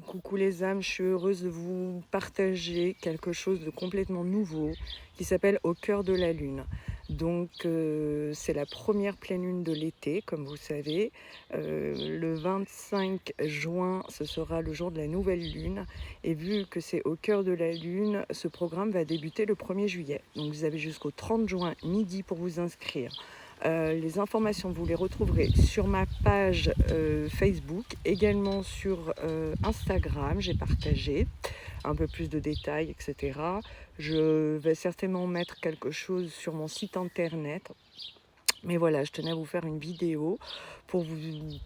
Coucou les âmes, je suis heureuse de vous partager quelque chose de complètement nouveau qui s'appelle Au cœur de la lune. Donc c'est la première pleine lune de l'été, comme vous savez. Le 25 juin, ce sera le jour de la nouvelle lune. Et vu que c'est au cœur de la lune, ce programme va débuter le 1er juillet. Donc vous avez jusqu'au 30 juin midi pour vous inscrire. Les informations, vous les retrouverez sur ma page Facebook, également sur Instagram, j'ai partagé un peu plus de détails, etc. Je vais certainement mettre quelque chose sur mon site internet. Mais voilà, je tenais à vous faire une vidéo pour vous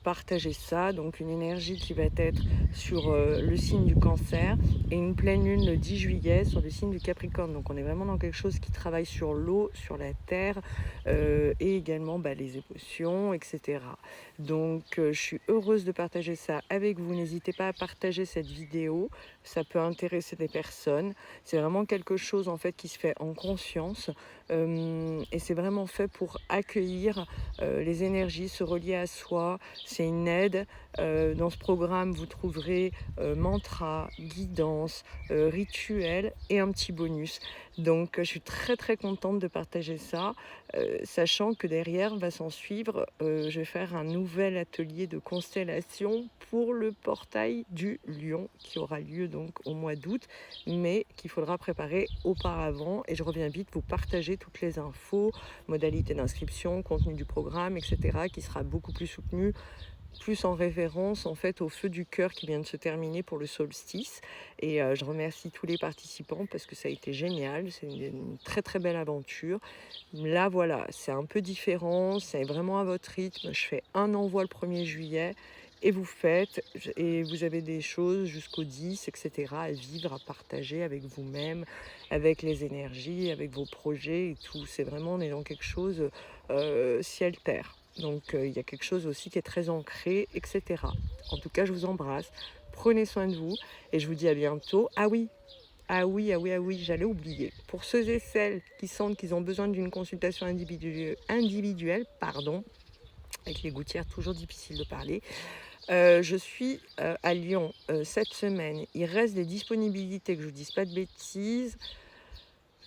partager ça. Donc une énergie qui va être sur le signe du Cancer et une pleine lune le 10 juillet sur le signe du Capricorne. Donc on est vraiment dans quelque chose qui travaille sur l'eau, sur la terre et également les émotions, etc. Donc je suis heureuse de partager ça avec vous. N'hésitez pas à partager cette vidéo, ça peut intéresser des personnes. C'est vraiment quelque chose en fait qui se fait en conscience. Et c'est vraiment fait pour accueillir les énergies, se relier à soi. C'est une aide. Dans ce programme, vous trouverez mantra, guidance, rituel et un petit bonus. Donc, je suis très très contente de partager ça, sachant que derrière va s'en suivre, je vais faire un nouvel atelier de constellation pour le portail du Lion qui aura lieu donc au mois d'août, mais qu'il faudra préparer auparavant. Et je reviens vite vous partager toutes les infos, modalités d'inscription, contenu du programme, etc., qui sera beaucoup plus soutenu, plus en référence en fait au feu du cœur qui vient de se terminer pour le solstice. Et je remercie tous les participants parce que ça a été génial, c'est une très très belle aventure. Là voilà, c'est un peu différent, c'est vraiment à votre rythme. Je fais un envoi le 1er juillet et vous faites, et vous avez des choses jusqu'au 10, etc. à vivre, à partager avec vous-même, avec les énergies, avec vos projets et tout. C'est vraiment, on est dans quelque chose ciel-terre. Donc il y a quelque chose aussi qui est très ancré, etc. En tout cas, je vous embrasse, prenez soin de vous et je vous dis à bientôt. Ah oui, j'allais oublier. Pour ceux et celles qui sentent qu'ils ont besoin d'une consultation individuelle, avec les gouttières, toujours difficile de parler. Je suis à Lyon cette semaine. Il reste des disponibilités, que je ne vous dise pas de bêtises.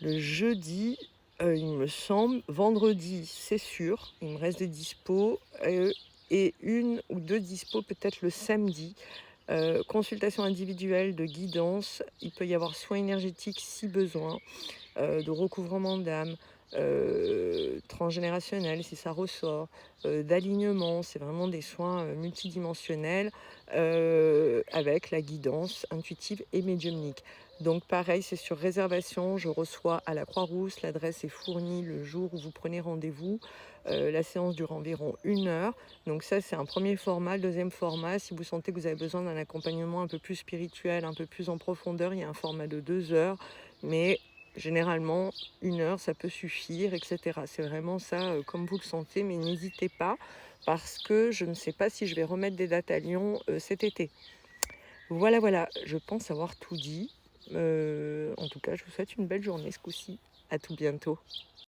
Le jeudi, il me semble. Vendredi, c'est sûr. Il me reste des dispos. Et une ou deux dispos peut-être le samedi. Consultation individuelle de guidance. Il peut y avoir soins énergétiques si besoin, de recouvrement d'âme, transgénérationnel si ça ressort, d'alignement. C'est vraiment des soins multidimensionnels avec la guidance intuitive et médiumnique. Donc pareil, c'est sur réservation, je reçois à la Croix-Rousse, l'adresse est fournie le jour où vous prenez rendez-vous. La séance dure environ 1 heure. Donc ça, c'est un premier format. Le deuxième format, si vous sentez que vous avez besoin d'un accompagnement un peu plus spirituel, un peu plus en profondeur, il y a un format de 2 heures. Mais généralement, 1 heure, ça peut suffire, etc. C'est vraiment ça, comme vous le sentez, mais n'hésitez pas, parce que je ne sais pas si je vais remettre des dates à Lyon cet été. Voilà, je pense avoir tout dit. En tout cas, je vous souhaite une belle journée ce coup-ci. À tout bientôt.